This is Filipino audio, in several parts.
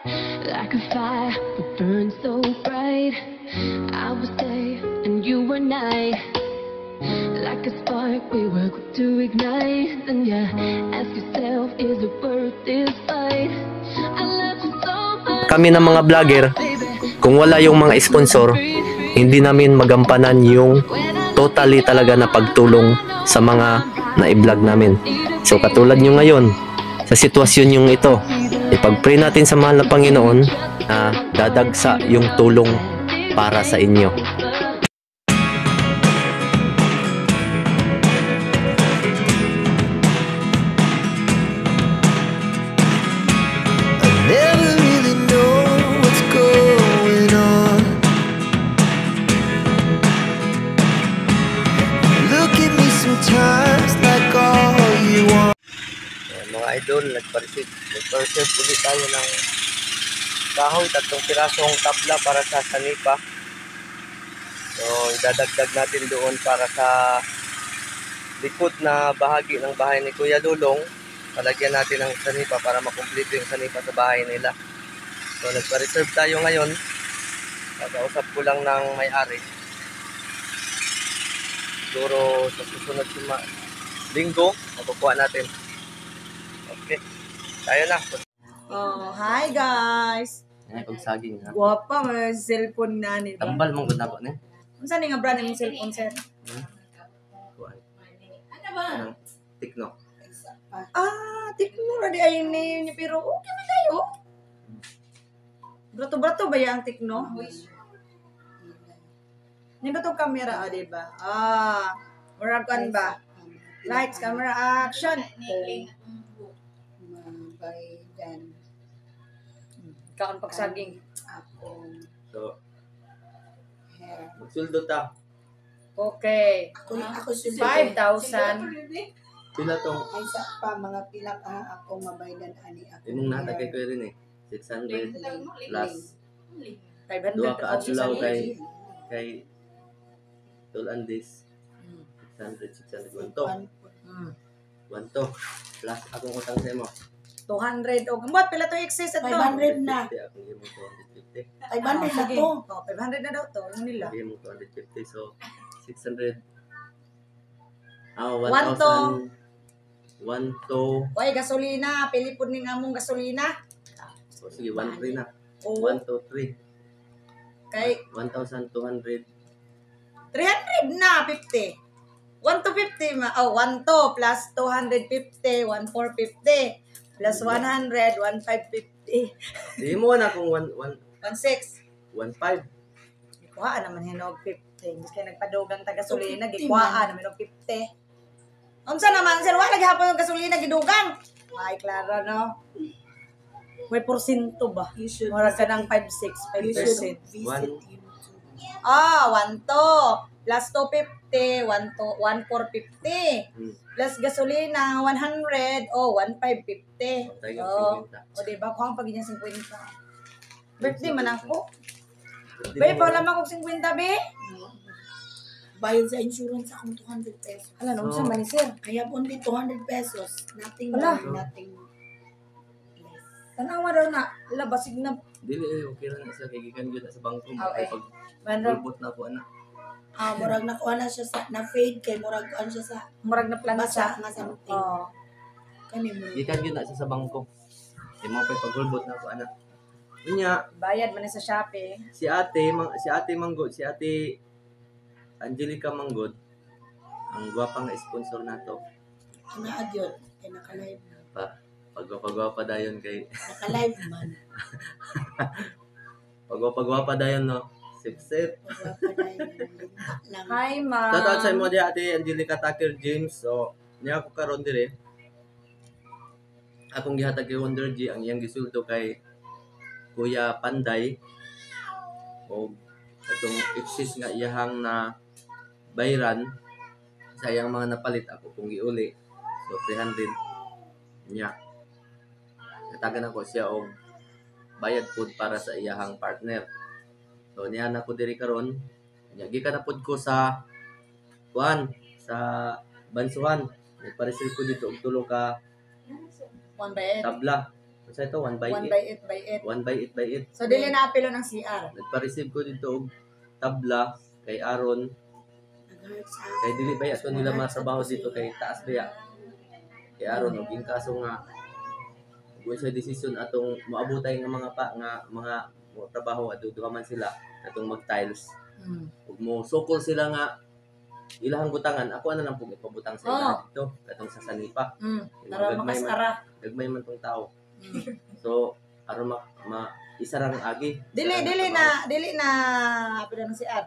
Like a fire that burns so bright, I was day and you were night. Like a spark we were quick to ignite. Then you ask yourself, is it worth this fight? I love you so much. Kami ng mga vlogger, kung wala yung mga sponsor, hindi namin magampanan yung totally talaga na pagtulong sa mga na-vlog namin. So katulad nyo ngayon, sa sitwasyon yung ito, ipag-pray natin sa mahal na Panginoon na dadagsa yung tulong para sa inyo. Mga idol, nagpa-reserve ulit tayo ng kahoy, 3 pirasong tabla para sa sanipa. So idadagdag natin doon para sa likod na bahagi ng bahay ni Kuya Lulong. Palagyan natin ng sanipa para makumpleto yung sanipa sa bahay nila. So nagpa-reserve tayo ngayon. Kakausap ko lang ng may-ari. Siguro sa susunod linggo makukuha natin. Okay. Tayo na. Oh, hi guys. Ay, pagsaging na. Guwapa may cellphone na ni. Tambal mong gud nako ni. Unsa ni nga brand ng cellphone sir? Ano ba? Tikno. Tikno ra di ay ni pero okay man kayo. Brato-brato ba yang Tikno? Ni ba tong camera di ba? Murag kan ba? Lights, camera, action. Baydan Kaon pagsaging. So, hair. magsuldo ta. Okay. Ako 5,000. Pila tong ay sa pa mga pila ka ako mabaydan ani ako. imong natagay ko rin eh. 600 plus 500 duha ka adlaw ka kay tulan this 600 1 to 1 to plus akong utang sa imo 200 og mo pila to excess ato? 500 na. akong imo 250 500 na Sige. to. 500 na daw to. Ano nila? imo 250 so 600 One to. 1 to Oy, gasolina. Pili po ning among gasolina. so sige 1 3 na Oo. 1 to 3 Kay 1,200 300 na 50. 1 to 50 ma. 1 to plus 250, 1,450 plus 100, 1,550. di mo na kung 1 1,600. 1.5 Gikuhaan naman hinog 50. Mas kaya nagpadugang ta gasolina, 50 gikuhaan naman og 50. Unsa naman sir, wala gihapon yung gasolina gidugang. Ay, klaro no. May porsyento ba? You should Mura ka ng 5, 6, you should 5%. visit One. him too. 1 to plus 250, 1 to 1,450 plus gasolina 100 1,550. Tayo Oh, 50. o diba kuha pag ganyan 50. Birthday man ako. Be, pa lamang kog 50 be. Bayad sa insurance akong 200 pesos. Ala no, So, sa man sir. Kaya only 200 pesos. Nothing Wala. more, nothing less. Tanawa daw na, ala basig na Dili okay lang sa kagikan gyud sa bangko Okay. pag manrog pulbot na po ana. Murag nakuha na siya sa, na-fade kay murag kuha siya sa murag na plansa. basa nga something. Oh. Kani mo. Gikan gyud na siya sa bangko. Di mo pa pagpulbot na po ana. Unya Bayad man sa Shopee. si ate Manggod, si ate Angelica Manggod ang gwapang sponsor nato. Naagyon. Kay naka-live. Pagwapa dayon kay Naka-live man. pagwapa dayon no. Sip. Wala pa dahil lang. Hi ma'am. Shoutout sa imo di ate Angelica Tucker James. So niya ako karon dire. Akong gihatag kay Wonder G ang iyang gisulto kay Kuya Panday o itong excess nga iyahang na bayran sa iyang mga napalit ako kung giuli so 300 niya natagan ako siya og bayad pud para sa iyahang partner so niya na ko diri karon niya gikan na pud ko sa sa Bansuhan nagpa-receive ko dito og tulo ka One bed. tabla Kasi ito, 1 by 1 8. by 8 by 8. 1 by 8 by 8. So, dili na apelo ng CR. Nagpa-receive ko dito og tabla kay Aaron. Nag-heart sa Kay dili ba ato nila matrabaho dito kay taas ba kay Aaron og in kaso nga kung sa desisyon atong moabutay nga mga mga trabaho at duha man sila atong mag-tiles. Ug mo sukol sila nga ilahang butangan, ako na lang pug ipabutang sa ila dito katong sa Sanipa. Para makasara. Gagmay man tong tao. So aron isa rang agi. Dili na apelo ng CR.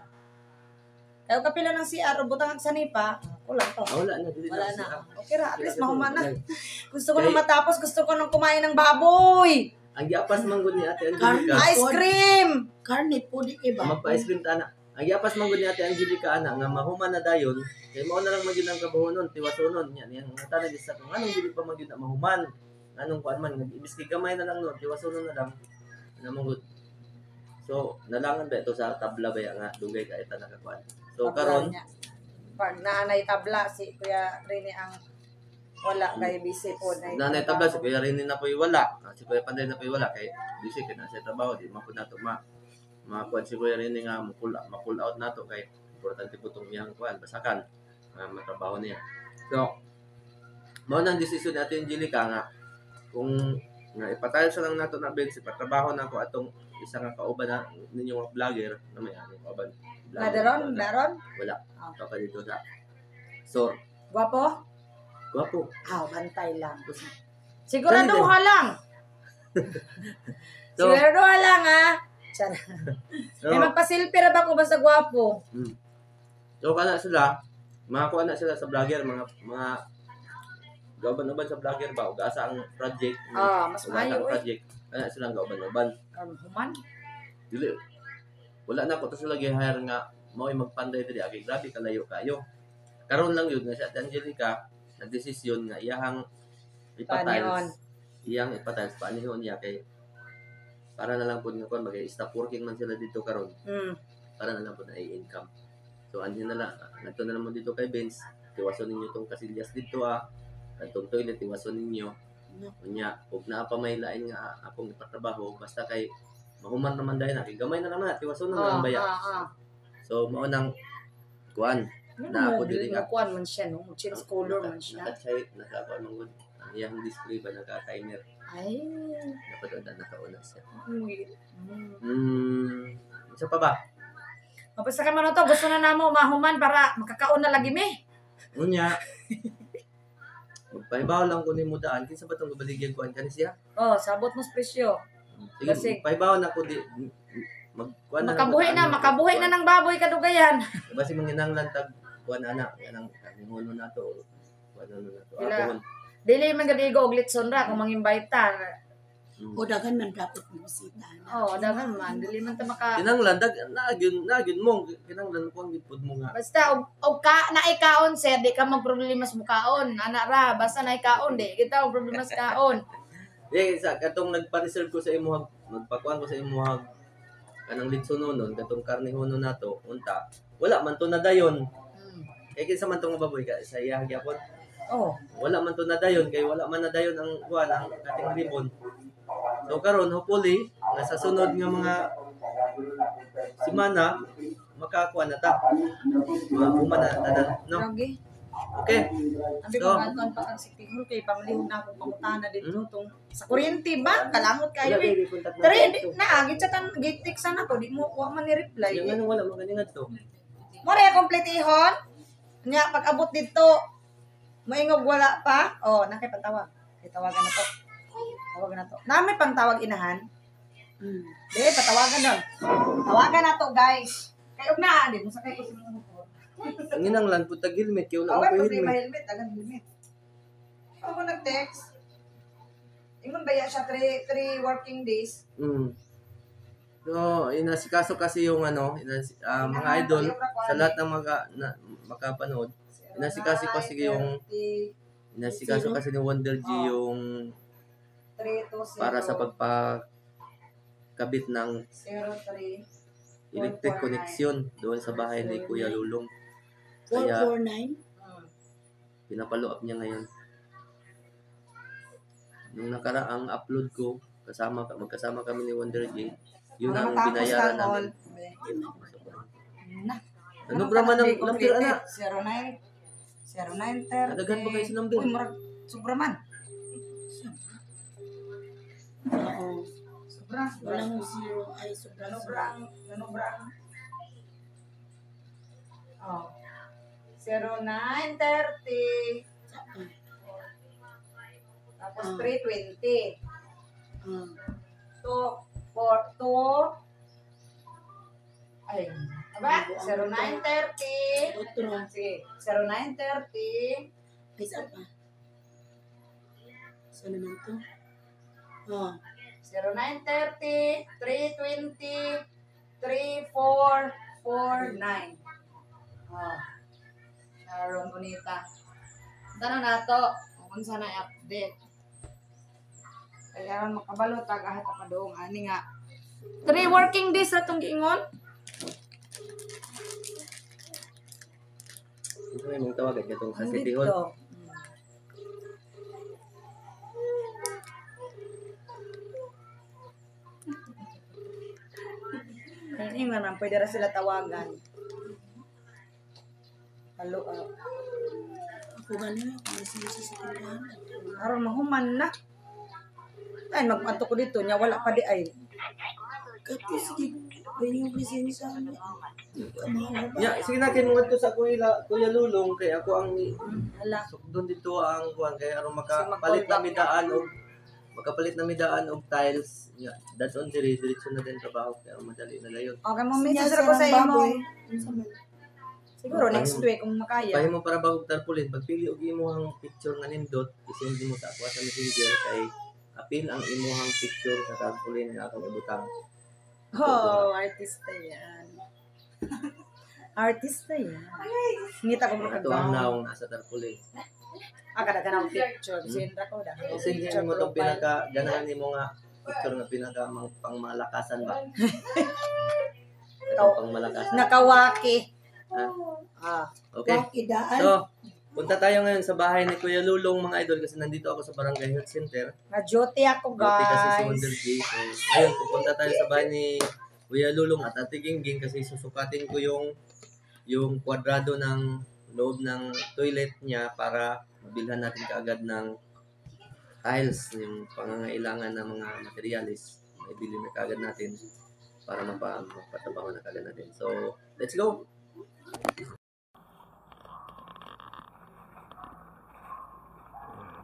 Kaya kapila ng CR o butang sa nipa, wala to. Wala na, dili Wala na. na. Okay ra, at least mahuman na. Okay. Gusto ko nang matapos, gusto ko nang kumain ng baboy. Ang giapas man gud ni Ate Angelica. Ice cream. Karne po di iba. Magpa-ice cream ta na. Ang giapas man gud ni Ate Angelica ana nga mahuman na dayon, kay mao na lang magyud ang kabuhonon, tiwasonon nya niyang tanag sa kung anong dili pa magyud na mahuman. Anong kuan man ibiski gamay na lang no, tiwasonon na lang. Namangud. So, nalangan ba ito sa tabla ba nga dugay ka ita nakakuan. So karon pag naanay tabla si Kuya Rene ang wala kay busy po na nanay tabla si Kuya Rini na po'y wala. Si Kuya Panday na po'y wala kay busy kay na sa trabaho di man pud nato makuan si Kuya Rini nga ma-pull out nato kay importante po tong iyang kuan basakan matrabaho niya. So mao nang desisyon ni Ate Angelica nga kung nga ipatayo sa lang nato na bensi patrabaho nako atong isa nga kauban na ninyo mga vlogger na may ano kauban. Daron? Wala. Papa dito sa. So, Gwapo? gwapo. Bantay lang. Siguraduha lang. So, Siguraduha lang Chara. so, May magpasilpi ra ba ko basta gwapo? so kana sila, makakuha na sila sa vlogger, mga gauban-uban sa vlogger ba, ug asa ang project. Mas ug asa maayo ang eh. project. Kana silang gauban-uban. Human? Dili. Wala na ko to sila gi-hire nga mao magpanday diri agi grabe kalayo kayo. Karon lang yun nga si Ate Angelica nagdesisyon nga iyang ipatiles. Iyang ipatiles panihon niya kay para na lang pud nga kon mag-stop working man sila dito karon. Para na lang pud na income. So anhin na lang ngadto na lang mo dito kay Benz. Tiwason ninyo tong kasilyas dito Katong toilet tiwason ninyo. Unya ug naa pa may lain nga akong ipatrabaho basta kay mahuman naman dahil kay gamay na naman tiwason na lang baya. So mao nang kuan na ako diri nga kuan man siya no, change color man siya. Naka mangud ang iyang display ba naka-timer. Ay. Napadaan nakauna siya. Weird. Isa pa ba? Mapasa ka man to, gusto na namo mahuman para makakaon na lagi me. Unya. Magpaibaw lang ko ni mo daan kinsa ba tong gabaligyan kuan kani siya? Sabot mo presyo. Sige, paibaw na ko di magkuan na. Makabuhi na ng baboy kadugayan. Basi manginanglan tag kuan ana kanang kanungon nato. Kuan nato. Ako Dili man gadi go og litson ra kung mangimbite ta. O dagan man dapat mo bisita. Dagan man dili man ta maka kinanglan nagyun mo kinanglan ko ang gipud mo nga. Basta og ka naikaon sir di ka magproblema sa mukaon. Ana ra basta naikaon di kita og problema sa kaon. Sa katong nagpa-reserve ko sa imuhag magpakuan ko sa imuhag kanang litsononon katong karnehono nato unta wala man to nadayon. Kay kinsa man tong baboy ka sa iyang gyapon. Wala man to nadayon kay wala man nadayon ang kuan ang kating ribon. So karon hopefully nga sa sunod nga mga semana makakuha na ta. Mahuman na tanan, no? Okay. Abi ko man pa ang sikihol kay pamilihon na akong pangutana dito tong sa kuryente ba kalangot kayo eh. Pero na gitsatan gitik sana ko di mo wa man ni reply. Yung ano wala mo ganingan to. Mo ra complete ihon. Nya pag abot dito maingog wala pa. Nakay pantawag. Kay tawagan na to. Tawagan na to. Nami pang tawag inahan. Di patawagan nun. Tawagan na to guys. Kayo na di mo sakay ko sa mga Ang inanglan pud tag helmet kay wala Awan ko pag may helmet. helmet, alam helmet. Ako nag-text. Ingon ba yan siya 3 working days? So, inasikaso kasi yung mga idol sa lahat ng makapanood. Inasikaso kasi ni Wonder G yung para sa pagpakabit ng 03. electric connection doon sa bahay ni Kuya Lulong. Kaya 449. pinapalo up niya ngayon. Nung nakaraang upload ko, magkasama kami ni Wonder J, yun Para ang matapos binayaran lang all. namin. Na. Ano ba man ang number, anak? 09 0930. Nadaghan pa kayo sa number. Uy, murag sobra man. Oo. Sobra. Walang zero ay sobra. Ganobrang. Oh. 0930. Tapos 320. 242. Ay, aba? 0930. Otro. Sige, 0930. Isa pa. Saan naman to? Oh. 0930, 320, 3449. Oh. Sharon Bonita. Tanong na to, kung saan na i-update. Kaya makabalo, tagahat pa doong. Ani nga. 3 working days na itong giingon. Ito may mong tawagan katong sa City Dito. Hall. Hindi nga naman, pwede rin sila tawagan. Halo, Ako ganun. Kung sino sa tindahan. aron mahuman na. Ay, magpanto ko dito, niya wala pa di ay. Kasi sige. Ganyan yung lisensya. Mahal ba? Ya, sige natin mo to sa Kuya Lulong kay ako ang Hala. doon dito ang kuan kay aron Kasi makapalit na mag-contact midaan og tiles. Ya, that's on diretso na din trabaho kaya madali na layon. Okay, mo message ko sa imo. Siguro Okay. next week kung makaya. Pahimo para bagog tarpaulin pagpili og imong picture nga nindot isend mo sa ako sa Messenger kay apil ang imong picture sa tarpaulin nga akong ibutang. Oh, artista yan. Artista yan. Ngita ko Ato ang naong nasa tarpaulin. Kada ka ng picture. Sinra ko da. Isend mo tong pinaka ganahan nimo nga picture nga pinaka pangmalakasan ba? Ikaw. Pangmalakasan. Nakawaki. Ha? Okay. Idaan. So, punta tayo ngayon sa bahay ni Kuya Lulong mga idol kasi nandito ako sa Barangay Health Center. Na-duty ako, Buti kasi si guys. Wonder J. So, ngayon pupunta tayo sa bahay ni Kuya Lulong at Ate Gingging kasi susukatin ko yung kwadrado ng loob ng toilet niya para mabilhan natin kaagad ng tiles, yung pangangailangan ng mga materialis. Maibili na kaagad natin para mapatabaho na kaagad natin. So, let's go!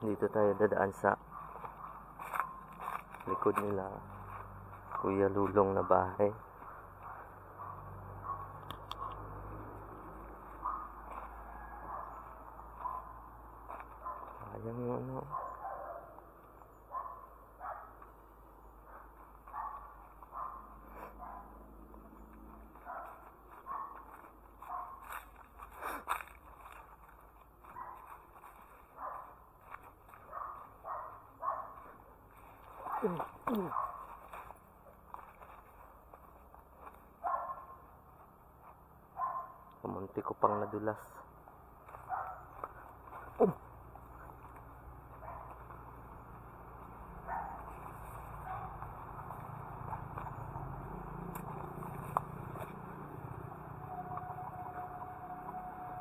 Dito tayo dadaan sa likod nila Kuya Lulong na bahay. Ayan yung ano. Kumunti ko pang nadulas.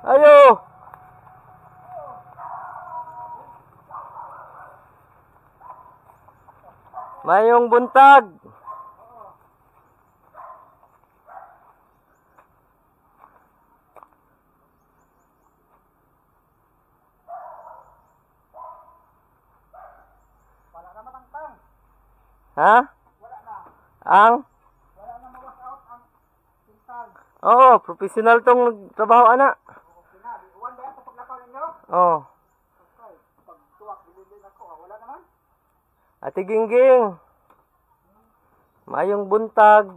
Ayo! Mayong buntag! Ha? Ang? Oo, professional tong trabaho ana. Oo. Ate Gingging. Mayong buntag.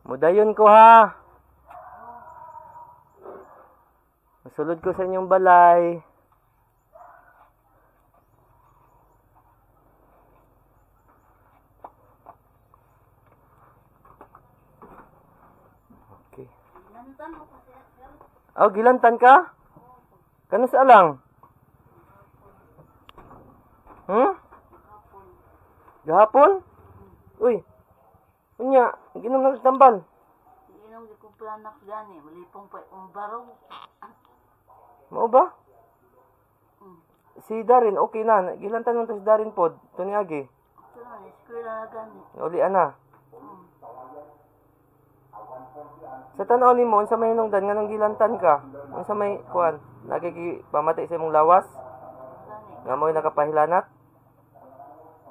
Mudayon ko ha. Masulod ko sa inyong balay. Okay. Oh, gilantan ka? Kano sa alang? Gahapon? Uy. Unya, ginom nagtambal. Inom di ko planak gani, malipong pa barong. Mao ba? Mm. Si Darin, okay na. Gilantan mo to si Darin pod. Ito ni Agi. Ito na, eskwela na gani. Uli ana. Mm. Sa tanaw ni mo, sa may hinungdan, nga nung gilantan ka. Sa may, kuan, nakikipamati sa imong lawas. Gani. Nga mo'y nakapahilanat.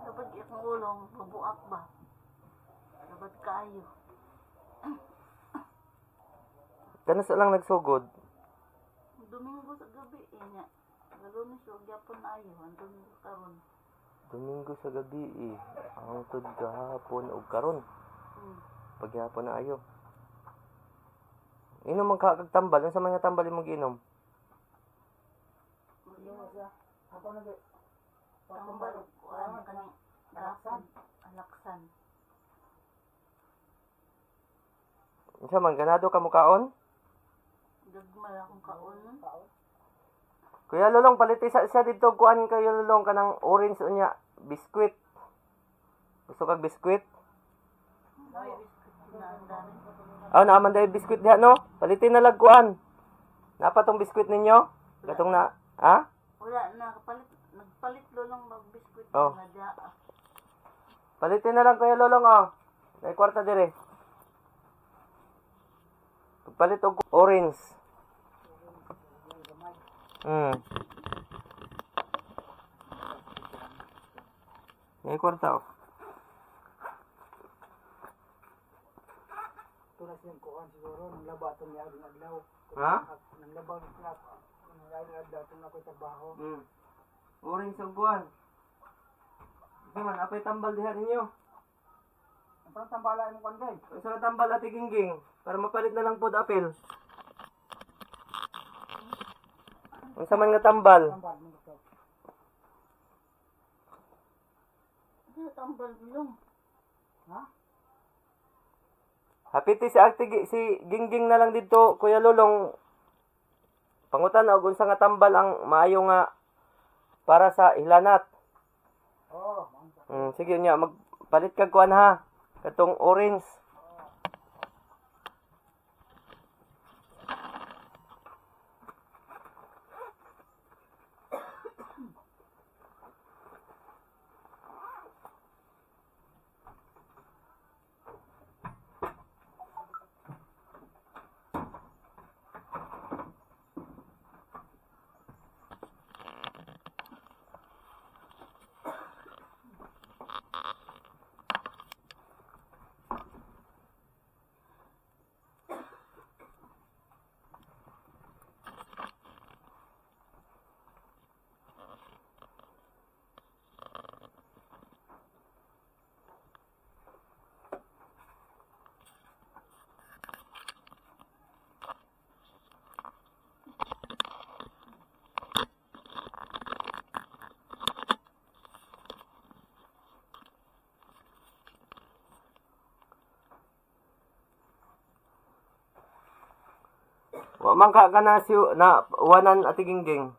Kapag itong ulong, mabuak ba? Dapat kayo. Kanas lang nagsugod. Domingo sa gabi, niya. Galunis, huwag yapon na ayo. Ang Domingo karon. Domingo sa gabi Ang tud gahapon ug karon. Paghapon na ayo. Inom man ka kag tambal, sa mga tambal imong giinom. Tambal, kuan kani alaksan. Alaksan. Unsa man ganado ka mukaon? Gagmal akong kaon. Kuya Lolong paliti sa dito kuan kayo Lolong kanang orange unya biskwit. Gusto kag biskwit? May biskuit na ang dami. Naaman dahil biskwit diha no? Palitin na lag kuan. Napa tong biskwit ninyo? Katong na, ha? Wala na, nagpalit lolong mag-biskuit Oh. na dia. Palitin na lang Kuya Lolong May kwarta dire. Palit og orange. May kwarta Tulas yung kuhan siguro, nang laba itong yaging aglaw. Ha? Nang labang snap, nang yaging aglaw itong ako'y trabaho. Orange og kuan. Kasi man, apay tambal diha ninyo. Ang parang tambala yung kuhan guys. Isa tambal ati gingging. Para mapalit na lang pod apel. Unsa man nga tambal? Tambal mo gusto. Ano tambal bulong? Ha? Hapiti si gingging na lang dito, Kuya Lolong. Pangutan og unsa nga tambal ang maayo nga para sa ilanat. Oo. Sige nya, magpalit kag kuan ha. Katong orange. Wa man ka na wanan ati gingging.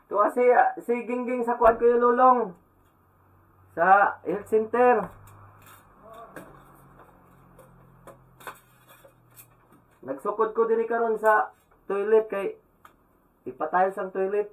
Tuwa si Gingging sa kuwan Kuya Lulong. Sa health center. Nagsukod ko diri karon sa toilet kay ipatayo sang toilet.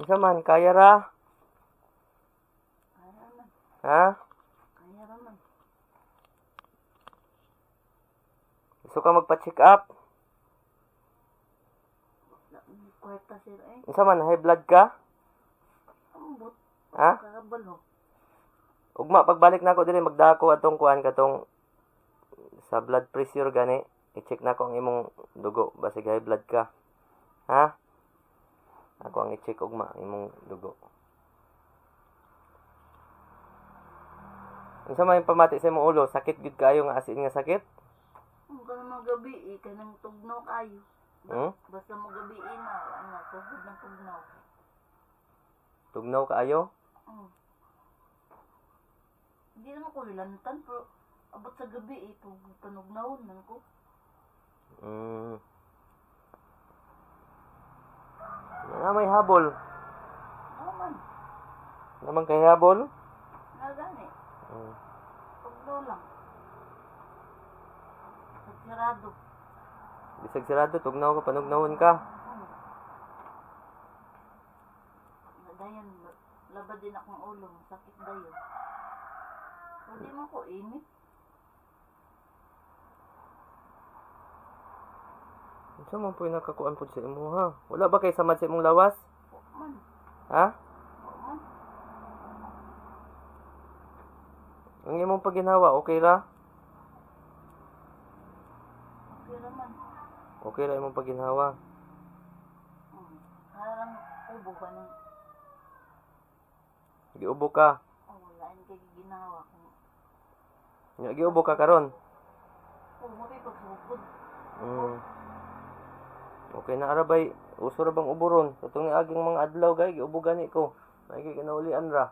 Unsa man kaya ra? Kaya man. Ha? Kaya raman. Gusto ka magpa-check up? Kwarta sir eh. Unsa man high blood ka? Ambot. Ha? Kakabalo. Ugma pagbalik nako diri magdako atong kuan katong sa blood pressure gani. I-check nako ang imong dugo basig high blood ka. Ha? Ako ang i-check ugma imong dugo. Unsa man yung pamati sa imong ulo? Sakit gid kaayo nga asin nga sakit? Ang kanang magabi kanang tugnaw kayo. Hmm? Basta magabi na ano tugod ng tugnaw. Tugnaw kaayo? Hindi naman ko ilantan pero abot sa gabi tunugnawon man ko. Hmm. Na may habol. Naman. Naman kay habol? Nagani. Hmm. Tugnaw lang. Sarado. Bisag sirado tugnaw ka panugnawon ka. Dayan, labad din akong ulo, sakit dayon. Pwede mo ko init. Unsa man po nakakuan pud sa imo ha? Wala ba kay samad sa imong lawas? Man, Ha? man. Ang imong pagginhawa okay ra? Okay naman. Okay ra imong pagginhawa. Harang ubo ka ng Giubo ka. wala kay ginawa ko. Nya giubo ka karon. Mo kay pagsugod. Mm. Okay na arabay. Uso ra bang uburon? Katong aging mga adlaw gay giubo gani ko. May kinaulian ra.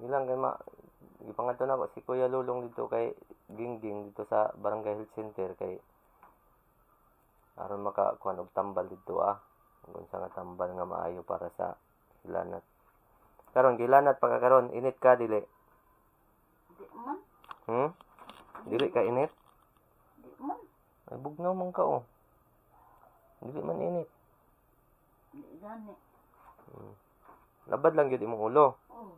Ilang kay gipangadto na ko si Kuya Lulong dito kay Gingging dito sa Barangay Health Center kay aron makakuan og tambal dito unsa nga tambal nga maayo para sa hilanat. Karon gilanat pagkakaron init ka dili. Di man, Dili ka init. di man. Ay bugnaw man ka Dili man init. Di gani. Labad lang gyud imong ulo. Oh,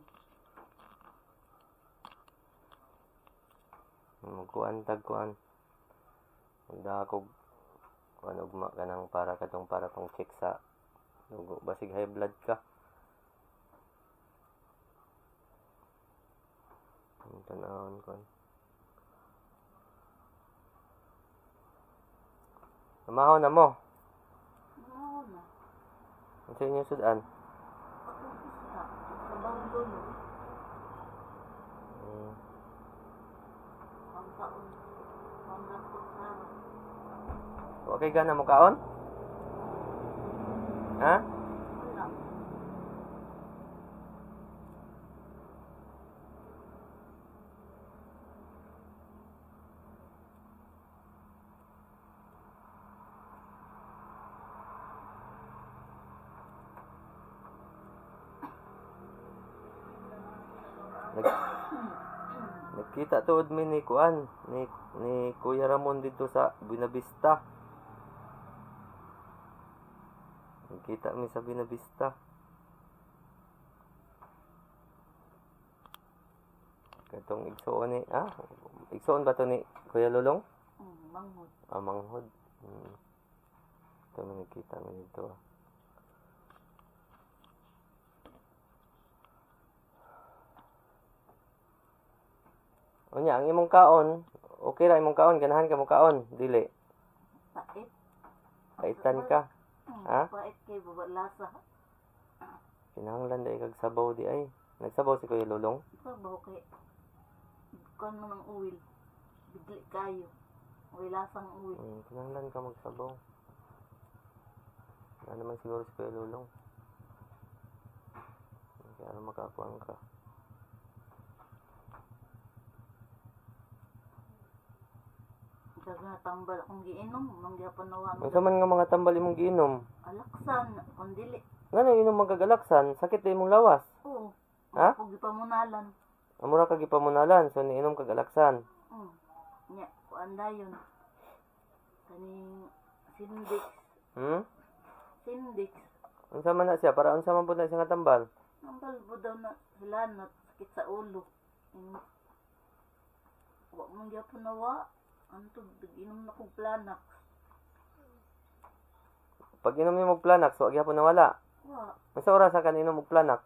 Kuan tag kuan. Unda ako kuan ugma kanang para pang check sa dugo basig high blood ka. Tanawon kon. Namahaw na mo. ano na. Unsa inyo sudan? Pagkakista, sa bawang dulo, ang taon, ang lapot na. Wa kay gana mo kaon? Ha? Wala. Nagkita tuod mi ni kuan ni Kuya Ramon dito sa Buenavista. Nagkita mi sa Buenavista. Katong igsoon ni igsoon ba to ni Kuya Lulong? Manghod. Manghod. Ito mi nagkita mi dito. Unya, ang imong kaon, okay ra imong kaon, ganahan ka mo kaon, dili. Pait. Kaitan ka. Ha? Pait kay babalasa. Kinahanglan dai kag sabaw di ay. Nagsabaw si Kuya Lulong. Sabaw kay kan mo ng uwil. Bigli kayo. Uwil lasang uwil. Kinahanglan ka magsabaw. Wala naman siguro si Kuya Lulong. Kaya makakuan ka. Daga tambal akong giinom, mangyapon nawa mo. Unsa man nga mga tambal imong giinom? Alaksan, kung dili. Ngano inom magagalaksan? Sakit din mong lawas. Oo. Ha? Pag ipamunalan. Amura kag ipamunalan, so niinom kag alaksan. Nya, kuanda yun. Kaning Sindix. Sindix. Unsa man na siya? Para unsa man pud na siya nga tambal? Ang balbo daw na sila na sakit sa ulo. Wa mong gyapon na wa. Antog inom na kog Planax. Pag inom nimo og Planax, wa gyapon nawala. Wa. Unsa oras ka inom og Planax?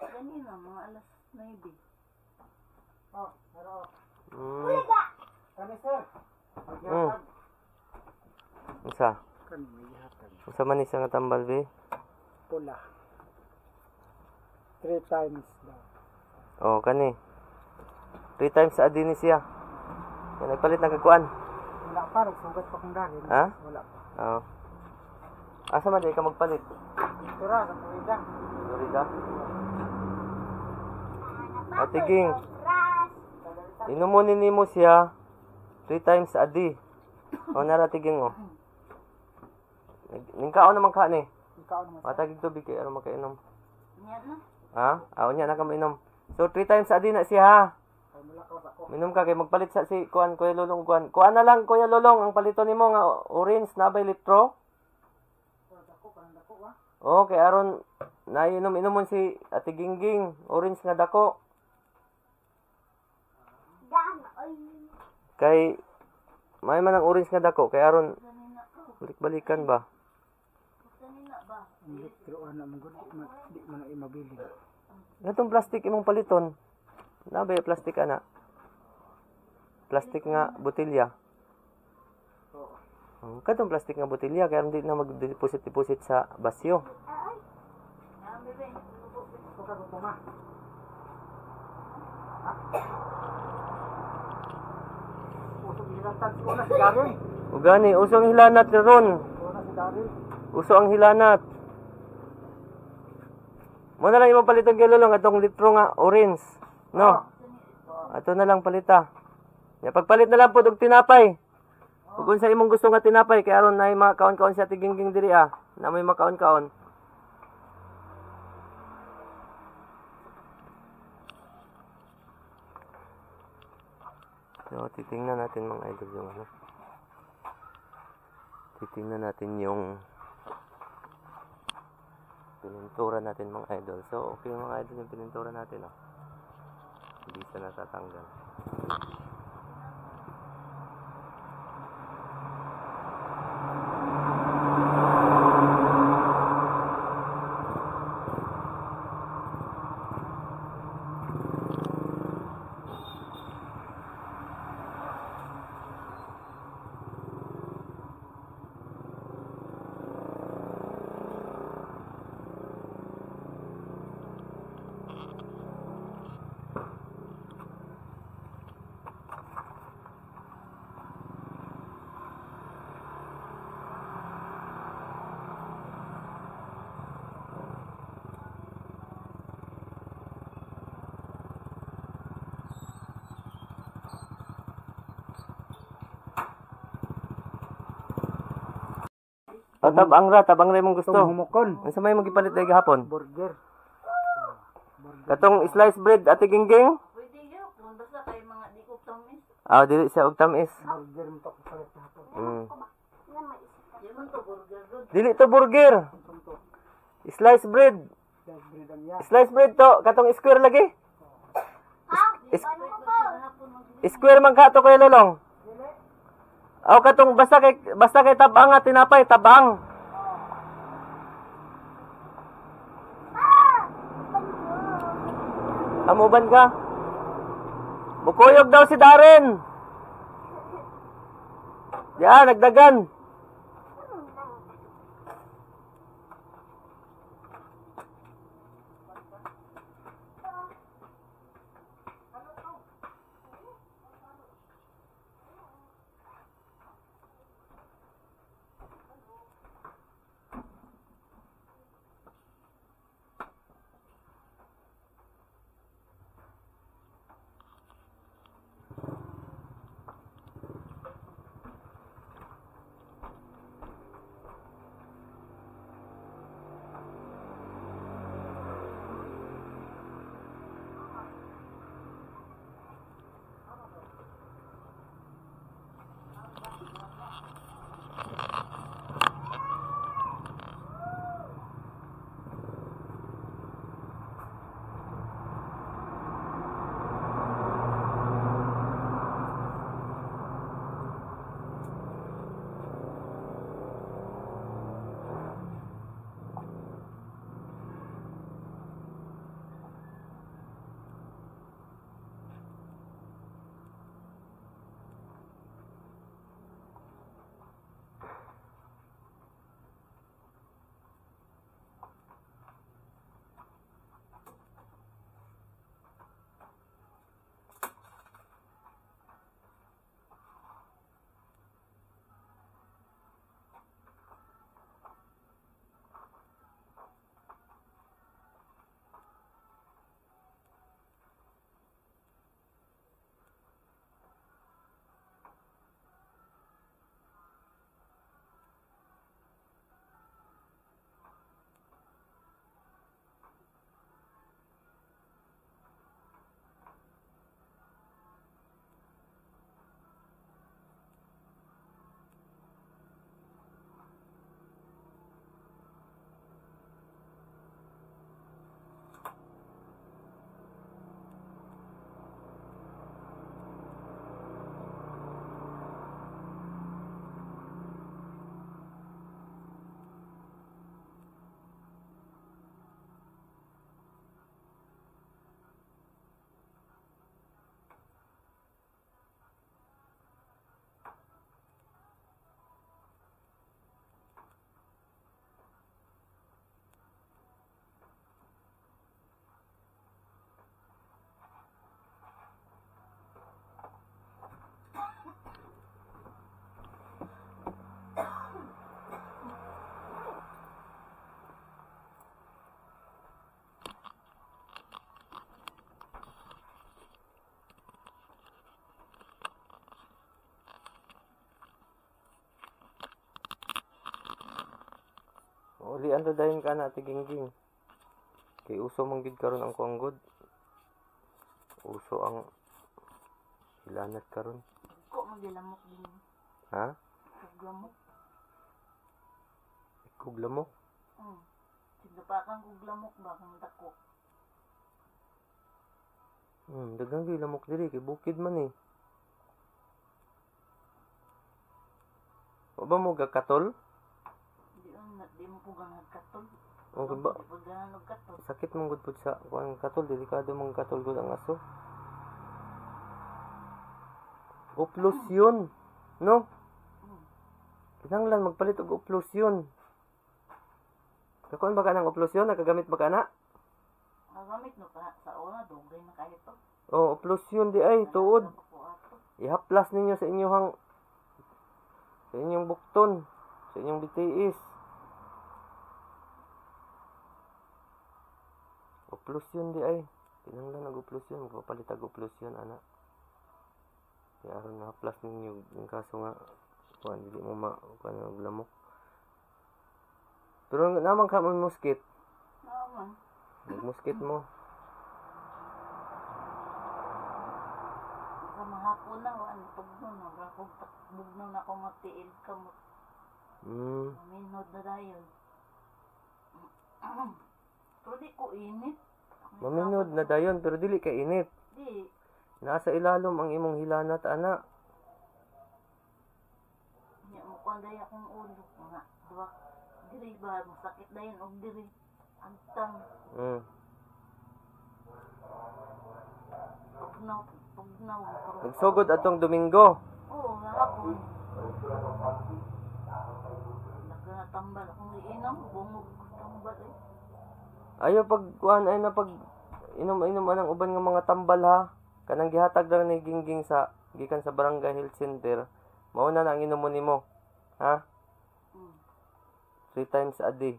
Ganina, mga alas 9. Oh, pero, kani sir. Unsa? Kani may ihatan. Unsa man ni siya nga tambal be? Pula. 3 times daw. Oh, kani. 3 times sa adin ni siya. Kaya nagpalit na kagkuan. Wala pa, nagsugat pa kong dahil. Ha? Wala pa. Oo. Asa man di ka magpalit? Tura, sa Florida. Florida? Ate Ging, inumonin nimo siya 3 times a day. O nara tiging o. Ningkaon naman ka ni. Ikaw naman. Matagig tubig kay ano makainom. Nya na. Ha? Aw nya na ka mainom. So 3 times a day na siya ha. Minom ka kay magpalit sa si kuan Kuya Lolong kuan. Kuan na lang Kuya Lolong ang palito nimo nga orange na bay litro. Okay, aron nainom-inomon si Ate Gingging, orange nga dako. Kay may man ang orange nga dako kay aron balik-balikan ba. Ganina ba? Ang litro, ano, di man na mabili. Gatong plastic imong paliton. Nabay plastic ana. Plastic nga botelya. Katong plastic nga botelya kaya hindi na mag-deposit sa basyo. Bebe. Suka ko ma. Usok hilatan ko na si Daryl. Ugani, uso ang hilanat ni Ron. Ko na si Daryl. Uso ang hilanat. Mo na lang imong paliton kay Lolong atong litro nga orange. No. Ato na lang palita. Ya pagpalit na lang pud og tinapay. Ug unsa imong gusto nga tinapay kay aron nay makaon-kaon sa Tigingking diri ah. Na may makaon-kaon. So, titingnan natin mga idol yung ano. Titingnan natin yung pinintura natin mga idol. So, okay mga idol yung pinintura natin oh. Hindi siya natatanggal. O, tabang ra mong gusto. Itong humukon. Unsa may magipalit dahil gahapon? Burger. Katong slice bread Ate Gingging? Pwede yun. Kung basta kayo mga di ko tamis. Ah, dili siya og tamis. Burger mo to ko palit na hapon. Yan man to burger doon. Dili to burger. Slice bread. Dahil bread ang yan. Slice bread to, katong square lagi. Square man ka to Kuya Lolong. Aw katong basta kay tabang nga tinapay, tabang. Amuban ka? Bukuyog daw si Darren. Diyan, nagdagan. Ulian ra dayon ka na tiging-ging. Kay uso man gid karon ang kuanggod. Uso ang hilanat karon. Ko magilamok din. Ha? Kaglamok. Kuglamok. Sigapakan kong lamok ba kang dako. Daghang gyud lamok diri kay bukid man eh. O ba mo gakatol? Di mo po gang nagkatol. Okay ba? Di po ganan nagkatol. Sakit mong gud pud sa kuan katol, delikado mong katol gud ang aso. Uplos yun, no? Kinahanglan magpalit og uplos yun. Kakuan ba ka ng uplos yun? Nakagamit ba ka na? Nagamit no ka sa oras, dugay na kayo to. Oh, uplos yun di ay, tuod. Nalagyan ko ato. Ihaplas ninyo sa inyong bukton, sa inyong bitiis. Uplos yun di ay. Kinahanglan og uplos yun, magpapalit og uplos yun, ana. Kaya aron na haplas ninyo yung kaso nga kuan dili mo kuan og lamok. Pero naman ka mo muskit. Naman. Muskit mo. Sa mahapon na, ano, tugnon na, bugno na ako matiil ka mo. Maminod na dayon. Pero di ko init. Maminod na dayon pero dili ka init. Di. Nasa ilalom ang imong hilanat ana. Nya mo kung day akong ulo. Nga, duwa. Diri ba, masakit dayon og diri. Antang. Pugnaw. Nagsugod atong Domingo. Oo, hapon. Nagkatambal akong iinom, bungog tambal eh. Ayo pag kuan ay na pag inom-inom anang uban nga mga tambal ha. Kanang gihatag lang ni Gingging sa gikan sa Barangay Health Center. Mao na ang inom mo nimo. Ha? 3 times a day.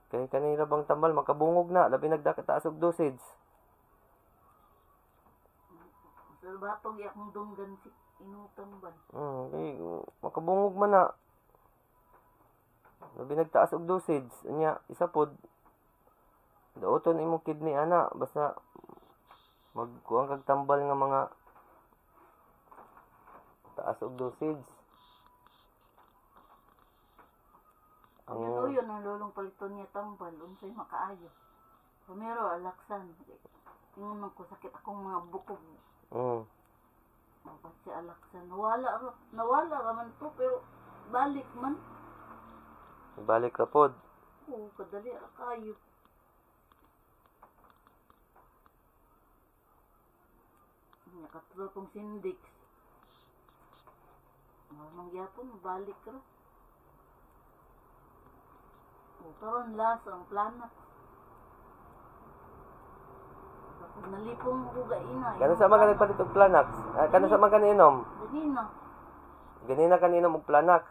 Kay kanira bang tambal makabungog na labi nagdakataas og dosage. Sa batog akong dunggan si inutambal. Okay, makabungog man na. Labi nagtaas og dosage. Anya, isa pod. Daoton imong kidney ana basta magkuang kag tambal nga mga taas og dosage. Ang yun ang lolong paliton niya tambal, unsay makaayo. Primero alaksan. Tingnan ko sakit akong mga bukog. Dapat si alaksan. Nawala raman to pero balik man. Balik ra pod. Oo, kadali ra kayo. Nakatulog kong Sindix. Mangyapon, balik ra. O, karon last ang plana. Kapag nalipong ko gaina. Kano sa man ka nagpalit og Planax? Kano sa man ka niinom? Ganina. Ganina ka niinom og Planax.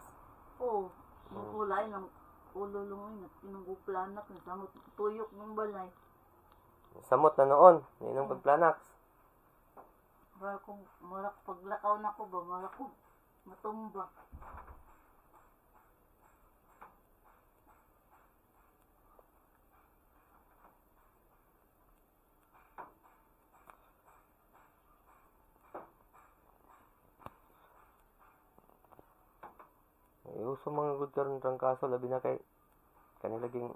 Oo. Magkulay lang. Ulo lungoy na tinunggo planak. Nasamot tuyok ng balay. Samot na noon, niinom kag Planax. Mara paglakaw na ko ba, mara ko matumba. Uso mga good karon tang kaso labi na kay kanilaging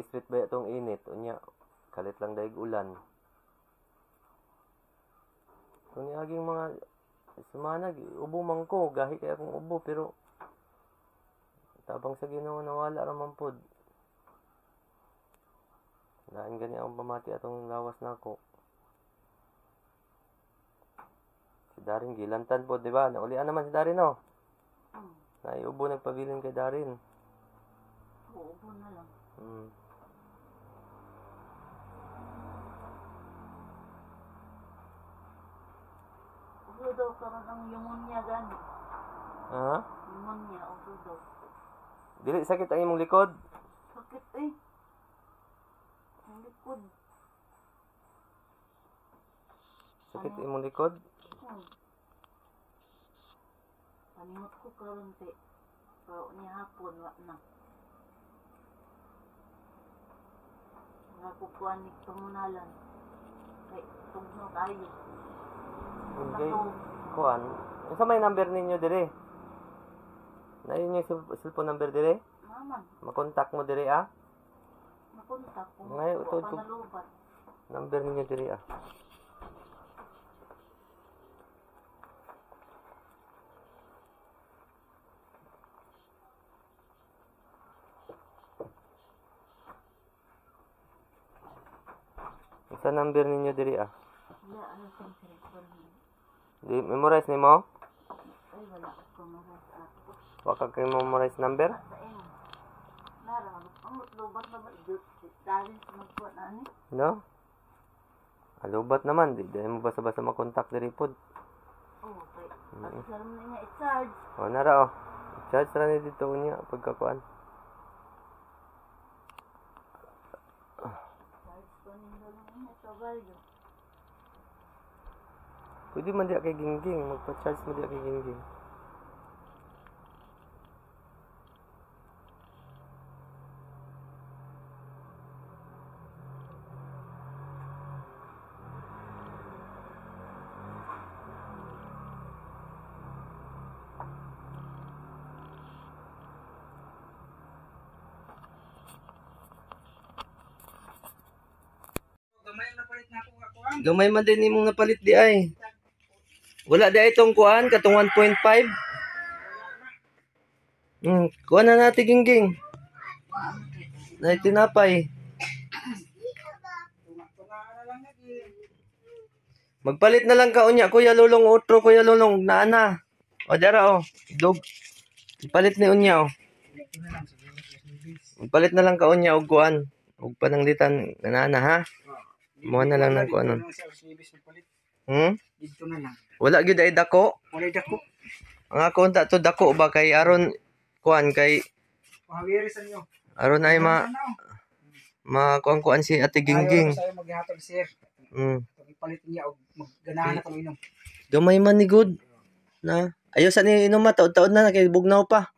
street ba itong init unya kalit lang daig ulan. Kung niaging mga semana ubo man ko gahi kay akong ubo pero tabang sa Ginoo nawala ra man pod. Lain gani ang pamati atong lawas nako. Si Darin gilantan pod, di ba? Naulian naman si Darin, no? Naiubo nagpabilin kay Darin. Uubo na lang. Uso daw karon ang pneumonia gani. Ha? Pneumonia, uso daw. Dili sakit ang imong likod? Sakit eh. Ang likod. Sakit ang imong likod? Panimot ko karon te. Pero niya hapon, wala na. Wala ko kuhan ni tumunalan. Kay tugno tayo. Okay. Kuan. Unsa may number ninyo dire? Na inyo cellphone number dire? Naman, Makontak mo dire ah. napunta ko. Ngayon, Wa utod pa ko. nalubat. Number ninyo dire ah. Sa number ninyo diri ah. Wala, ano kong telephone. Di memorize nimo? Ay, wala ko marasa. Wa ka kay memorize number? Sa inyo. Nara, ang lubat na ba? Dahil sa magpuan na ni. No? Alubat naman, di mo basta-basta makontak diri pod. Oo, kay. At salam na niya i-charge. O nara oh. Charge ra ni dito niya pagkakuan. Charge ko ninyo lang niya sa value. Pwede man diya kay gingging, magpa-charge mo diya kay gingging. Gamay na palit na ako ako ang. Gamay man din imong napalit di ay. Wala di ay itong kuan katong 1.5. Kuha na natin gingging. Na tinapay. Tunga na lang lagi. Magpalit na lang ka unya Kuya Lulong utro Kuya Lulong naana. O dara o. Dog. Palit ni unya o. Magpalit na lang ka unya og kuan. Og pananglitan naana ha. Mo na lang nang kuan. Dito na lang. Wala gyud ay dako. Wala dako. Ang ako unta to dako ba kay aron kuan kay Pahawiri sa inyo. aron ay kuan si Ate Gingging. Ayaw ko maghatag sir. Ipalit niya og magganahan na kami inom. Gamay man ni good. Na. Ayo sa ni inom taod-taod na kay bugnaw pa.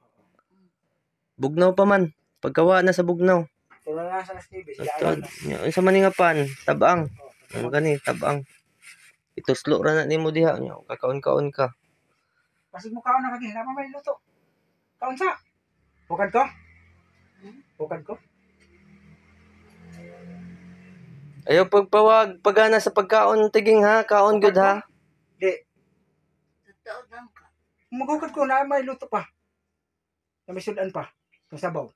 Bugnaw pa man. Pagkawa na sa bugnaw. Tulad na sa TV. Taod. Sa maningapan, tabang. Ang gani, tabang. Ituslo ra na nimo diha nya. Kakaon-kaon ka. Pasig mo kaon na kagi. Nama may luto. Kaon sa. Bukad ko? Bukad ko? Ayo pagpawag pagana sa pagkaon tiging ha, kaon good ha. Di. Totoo lang ka. Magukad ko na may luto pa. Na may sudan pa. Sa sabaw.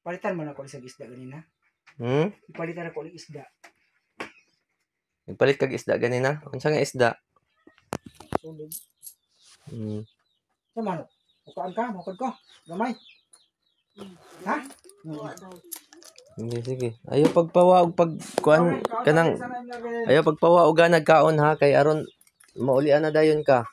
Palitan mo na ako sa isda ganina. Palitan ako ng isda. Nagpalit kag isda ganina. Unsa nga isda? Sulod. Hmm. Sa mano? Bukaan ka. Bukad ko. Gamay. Ha? Wala daw. Hindi sige. Ayo pagpawag pag kuan kanang ayo pagpawag ga nagkaon ha kay aron maulian na dayon ka.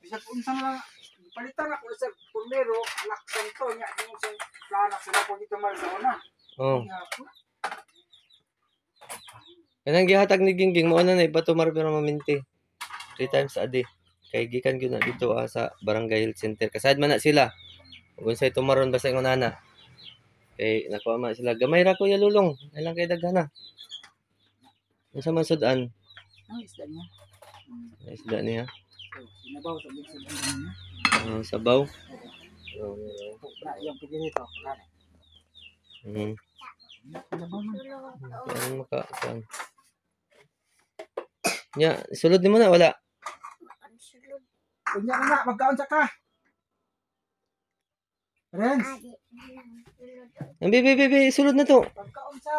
Bisag unsa na palitan ako sa pulmero, laksan to nya yung sa planak sila ko dito mal sa una. Oh. Kanang gihatag ni Gingging mao na ipatumar pero maminti. 3 times a day. Kay gikan gyud na dito sa Barangay Health Center. Kasad man na sila. Ug unsay tumaron basta ingon ana. Kay nakuha man sila gamay ra Kuya Lulong. Ilang kay daghana. Unsa man sudan? Ang isda niya. Isda niya. Sinabaw sa bisag niya. Sabaw. Na yung pigil nito. Sinabaw man. Ano maka kuan. Nya, sulod nimo na wala. Unya na magkaon sa ka. Renz, Bibi, sulod na to. pagkaon sa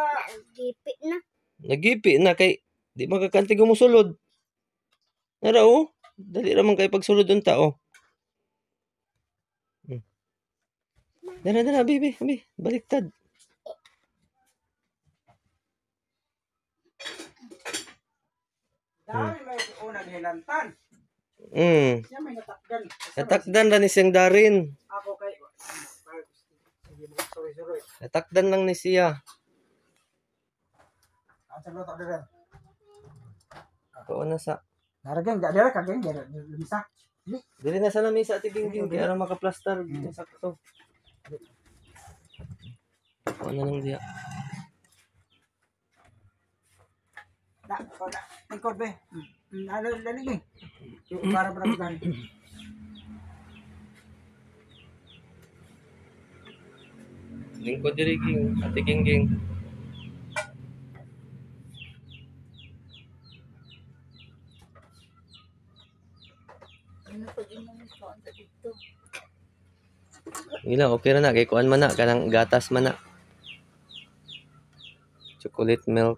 Nagipi na kay di makakantig mo sulod. Nara oh. Dali ra man kay pagsulod unta oh. Dara, bibi, baliktad. dami may una gilantan. Siya may natakdan. Natakdan ra ni siyang darin. Ako kay sorry. Natakdan lang ni siya. Ang sagot ako din. Ako na sa Narageng, dara kageng, dara lumisa. Dili na sa lamisa Ate Gingging kaya ara makaplastar sakto. Ano nang diya? Tingkod be. Dali eh. Para gani. Lingkod diri Ging, Ate Gingging. Ano pag inamit ko ang dito? Ila okay ra na kay kuan man na kanang gatas man na. Chocolate milk.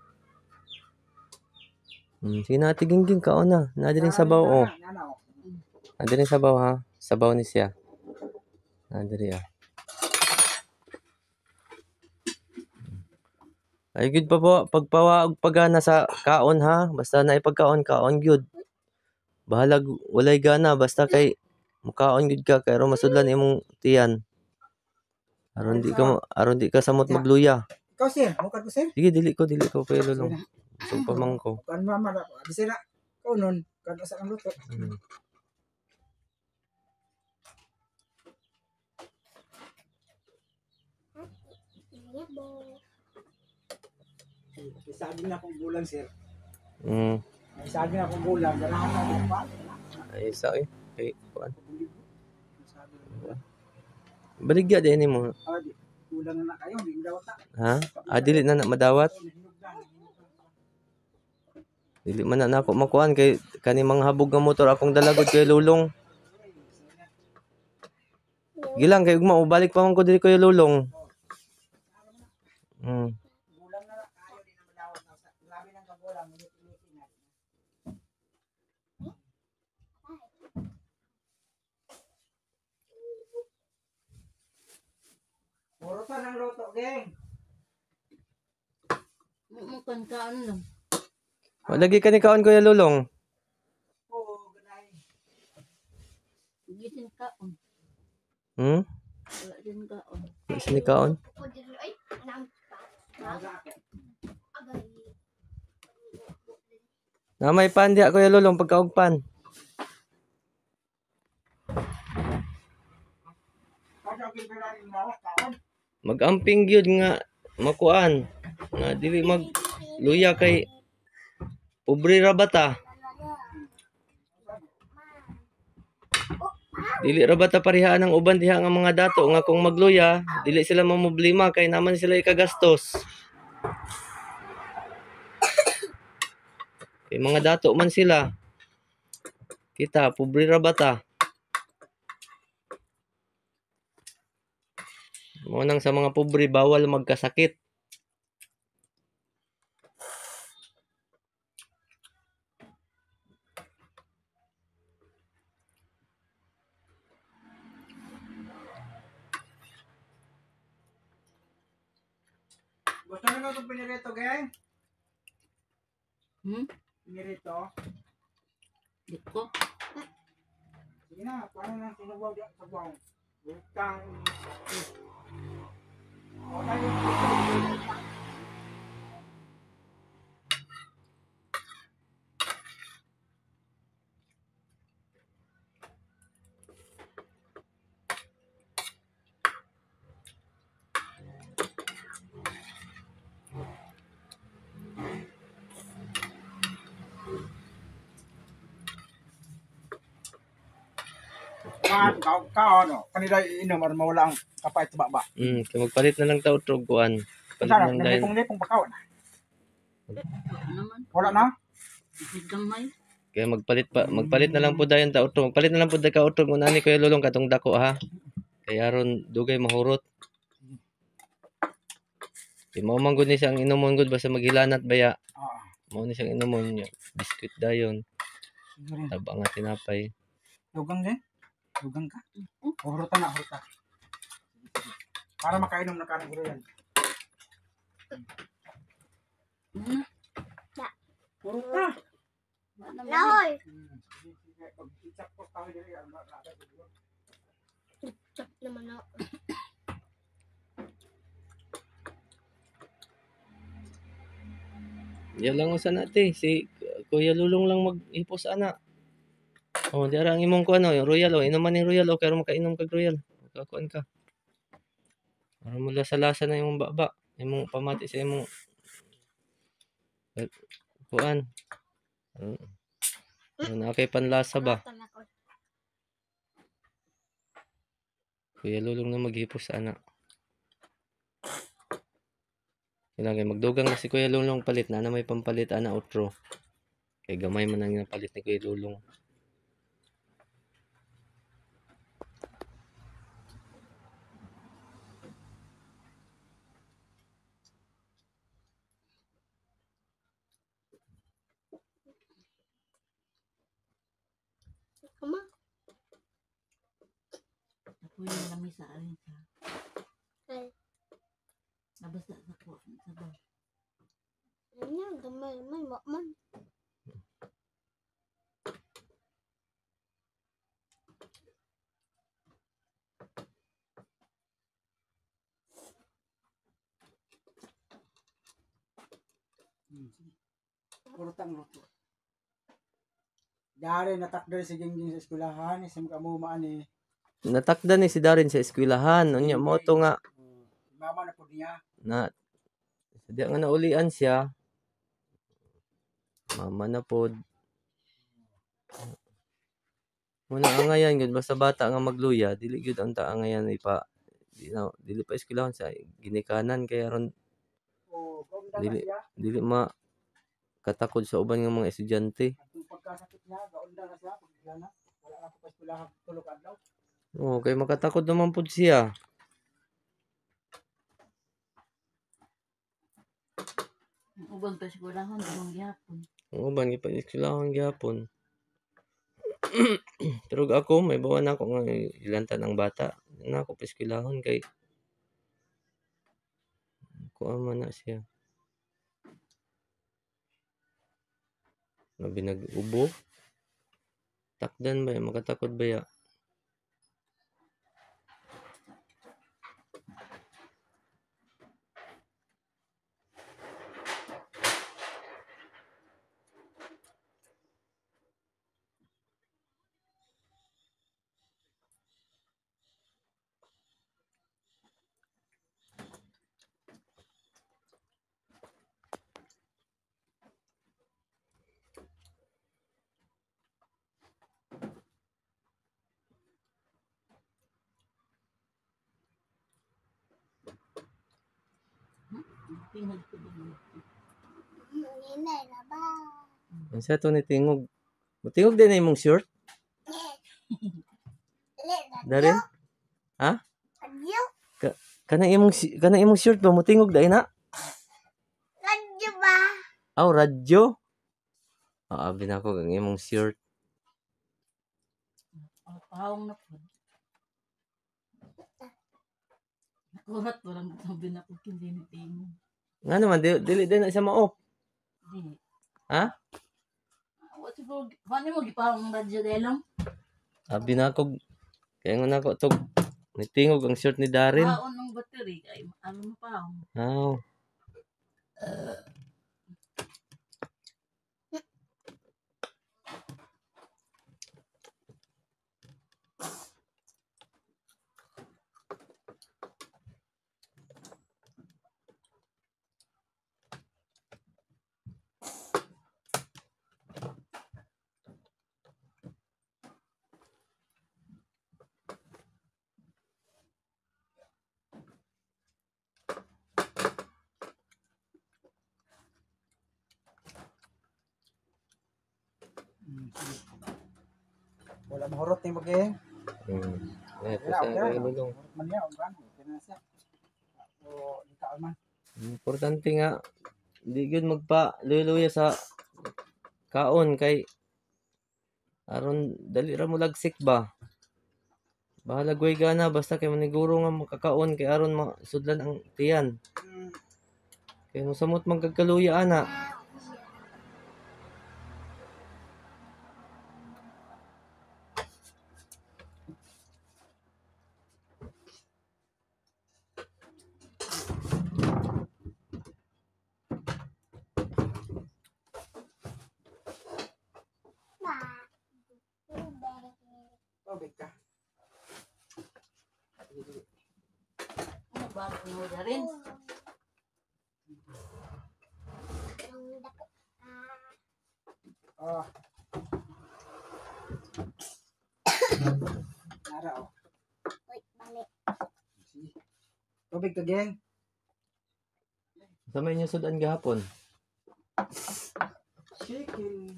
Sige na Ate Gingging kaon na. Na diri sabaw oh. Na diri sabaw ha. Sabaw ni siya. Na diri ah. Ay gud pa po pagpawa og pagana sa kaon ha. Basta na ipagkaon kaon gyud. Bahala walay gana basta kay mukaon gyud ka kay aron masudlan imong tiyan. Aron di ka samot magluya. Ikaw sir, mukad ko sir. Sige dili ko kay lulong. Sumpa man ko. Kan mama na. Di sila. Kau nun. Kan sa kang luto. Isabi na akong bulan sir. Isabi na akong bulan. Ganahan na din pa. Ay isa eh. Kay kuan. Baligya din mo. Kulang na kayo, hindi mo dawat na. Ha? Dili na madawat. Dili man na ako makuan kay kani mga habog nga motor akong dalagod kay lulong. Gilang kay ugma balik pa man ko diri kay lulong. Bulan na kayo, hindi na madawat na. Grabe ng kabulang, minit-minit na. Puro pa ng luto, geng. Mukan ka ano lang. Lagi ka ni kaon kuya lulong. Oo, ganay. Gisin kaon. Wala din kaon. Sini kaon. Na may pan diya kuya lulong pagkaugpan. Magamping gyud nga makuan. Nga dili magluya kay pobre ra bata. Dili ra bata parihaan ang uban diha nga mga dato nga kung magluya, dili sila mamoblema kay naman sila ikagastos. Kay mga dato man sila. Kita pobre ra bata. Mo nang sa mga pobre bawal magkasakit. Gusto nyo itong pinirito, geng? Pinirito? Dito. Sige na, paano nang sinubaw diyan sa buwang? Butang. Ano? Kanila inom or mawala ang kapait sa baba. Kay magpalit na lang ta utrog kuan. Palit Sana, lang dahil. nalipong bakaw na. Wala naman. Wala na? Gamay. Kaya magpalit na lang po dayon ta utrog. Magpalit na lang po dayon ka utrog unani kuya lulong katong dako ha. Kay aron dugay mahurot. Di mao man gud ni siyang inumon gud basta maghilanat baya. Mao ni siyang inumon niya. Biscuit dayon. Tabang nga tinapay. Dugang din? Dugang ka? Hurutan na, hurutan. Para makainom na karang gulo yan. Hurutan! Lahoy! Chop naman ako. Yan lang usan natin. Si Kuya Lulong lang mag-ipos ana. Oh, di ara ang imong kuan oh, yung Royal oh. Inuman ni Royal oh, kaya makainom kag Royal. Kakuan ka. Para mo lasa-lasa na imong baba. Imong pamati sa imong kuan. Na kay panlasa ba? Kuya Lulong na maghipos sa anak. Kailangan magdugang na si Kuya Lulong palit na may pampalit ana outro. Kay gamay man ang palit ni Kuya Lulong. Ako yung lamisa alin sa. Nabasa sa ko sa ba. Puro tang luto. Dari natakder si Gingging sa eskwelahan, isang kamumaan ni Natakda ni si Darin sa eskwelahan. Unya mo to nga mama na po niya. na sadya nga naulian siya. Mama na pod. Muna angayan gud basta bata nga magluya, dili gyud ang taangayan ipa dili pa eskwelahan sa ginikanan kaya ron O, kaunda na dili siya. dili ma katakod sa uban nga mga estudyante. At yung pagkasakit niya, kaunda na siya. Pagkila na. Wala na po pa eskwelahan tulog adlaw. Oo, kay makatakod naman pod siya. Ubang pa sigurahon dumang gyapon. Ang uban gipa eskwelahan gyapon. Pero ako may bawan ako nga ilantan ang bata. Na ako pa eskwelahon kay kuan man na siya. Labi nag-ubo. Takdan ba makatakod ba ya? Tingad ko din. Unsa to ni tingog? Mutingog din na imong shirt? Darin? Ha? Kanang imong shirt ba mutingog dai na? Radyo ba? Aw, radyo. Abi na ko ang imong shirt. Pahawang na po. Nakurat walang sabi na po kininitingog. Nga naman dili din na siya mao. Di. Ha? What siguro, paano mo gipahawang radyo delong? Abi na ko kaya nga nako tog nitingog ang shirt ni Darin. Paon ng battery kay ano mo pahawang. Aw. Wala mahurot ni Bageng. Ito Wala, sa okay. Kuya Lulong. Mahurot man niya, ugan. Okay na siya. O, di ka man. Importante nga di gyud magpa luya sa kaon kay aron dali ra mo lagsik ba. Bahala goy gana basta kay maniguro nga makakaon kay aron masudlan ang tiyan. Kay mosamot man kagkaluya ana. Tubig ka. Ano ba mo na rin? Oh. Nara, oh. See? Tubig ka, geng. Sa may inyo sudan gahapon. Chicken.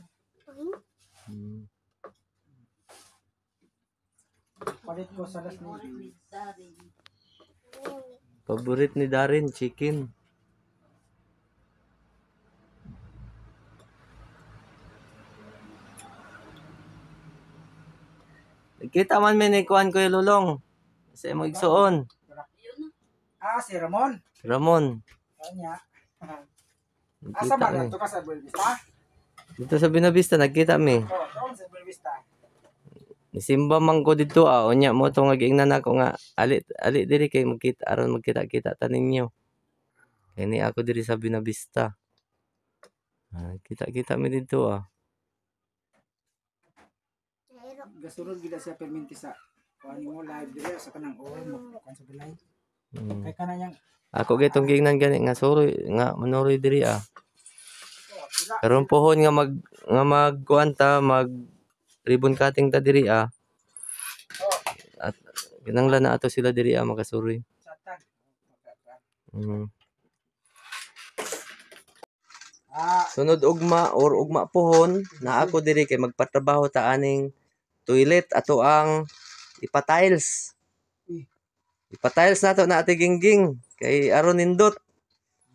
Hmm. Palit ko sa last movie. Paborit ni Darin, chicken. Kita man may nikuan ko yung lulong. Sa imong igsuon. Si Ramon. Ramon. Kanya. Nagkita Asa ba mi. na? Ito ka sa Buenavista? Dito sa Binavista, nagkita mi. Doon sa Buenavista. Nisimba man ko dito unya mo to nga giingnan ako nga ali diri kay magkita aron magkita-kita ta ninyo. Kay ni ako diri sa Binavista. Kita-kita mi dito Gasunod gila siya perminti sa kuan mo live diri sa kanang mo kuan sa balay. Hmm. Kay kanang Ako gitong giingnan gani nga suroy nga manuroy diri sila. Karon pohon nga magkuan ta mag ribbon cutting ta diri At kinanglan na ato sila diri makasuroy. Satan. Mm. Ah, Sunod ugma or ugma pohon na ako diri kay magpatrabaho ta aning toilet ato ang ipatiles. Ipatiles nato na ate Gingging kay aron nindot.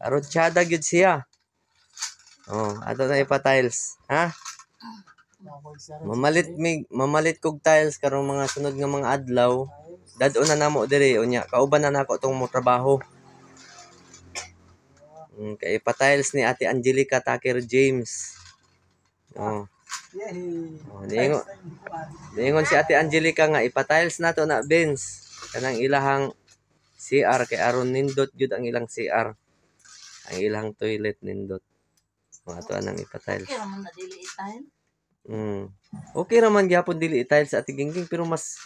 Aron tiyada gyud siya. Ato na ipatiles, ha? Mamalit kog tiles karong mga sunod nga mga adlaw. Dad-o na namo diri unya kauban na nako tong mo trabaho. Kay pa-tiles ni Ate Angelica Tucker James. Niingon si Ate Angelica nga ipa-tiles nato na Benz kanang ilahang CR kay aron nindot gyud ang ilang CR. Ang ilang toilet nindot. Ato anang ipa-tiles. Okay raman na dili itahin. Okay raman gyapon dili i-tiles sa Ate Gingging pero mas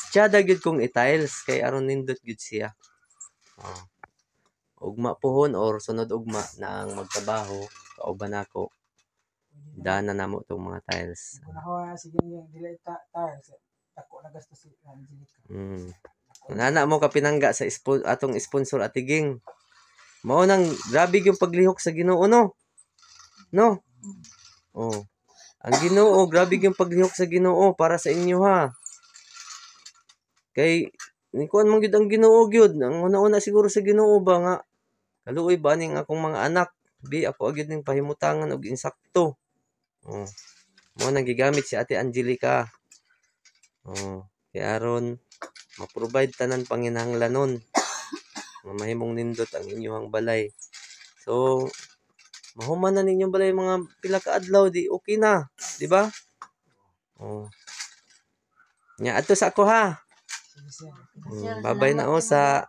tiyada gyud kung i-tiles kay aron nindot gyud siya. Ugma pohon or sunod ugma na ang magtrabaho kauban nako. Dana namo tong mga tiles. kunahawa sige dili tiles. Tako na gasto si Angelica. Nana mo ka pinangga sa atong sponsor Ate Ging. Mao nang grabe yung paglihok sa Ginoo no. No? Ang Ginoo, grabe yung paglihok sa Ginoo para sa inyo ha. Kay nikuan man gyud ang Ginoo gyud. Ang una-una siguro sa Ginoo ba nga kaluoy ba ning akong mga anak? Bi ako agad ning pahimutangan og insakto. Mo nang gigamit si Ate Angelica. Kay aron ma-provide tanan panginahanglanon. Mahimong nindot ang inyong balay. So mahuman na ninyong balay mga pila ka adlaw di okay na, di ba? Nya adto sa ako ha. Babay na sa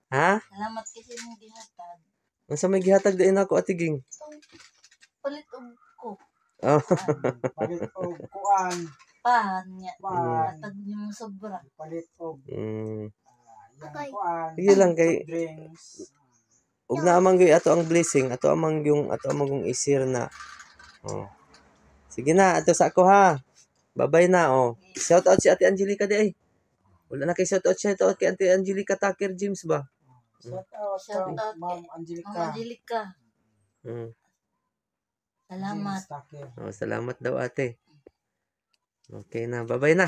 ha? Salamat kasi mong gihatag. Unsa may gihatag din ako Ate Ging? Palit og ko. Palit og kuan. Pan niya. Pan. Hatag niyo mo sobra. Palit og Mm. kuan. Sige lang kay Drinks. ug na amang gyud ato ang blessing, ato amang yung isir na. Sige na, ato sa ako ha. Babay na Shout out si Ate Angelica di ay. Wala na kay shout out kay Ate Angelica Tucker James ba? Shout out Ma'am Angelica. Ma'am Angelica. Salamat. James Tucker. Salamat daw ate. Okay na, babay na.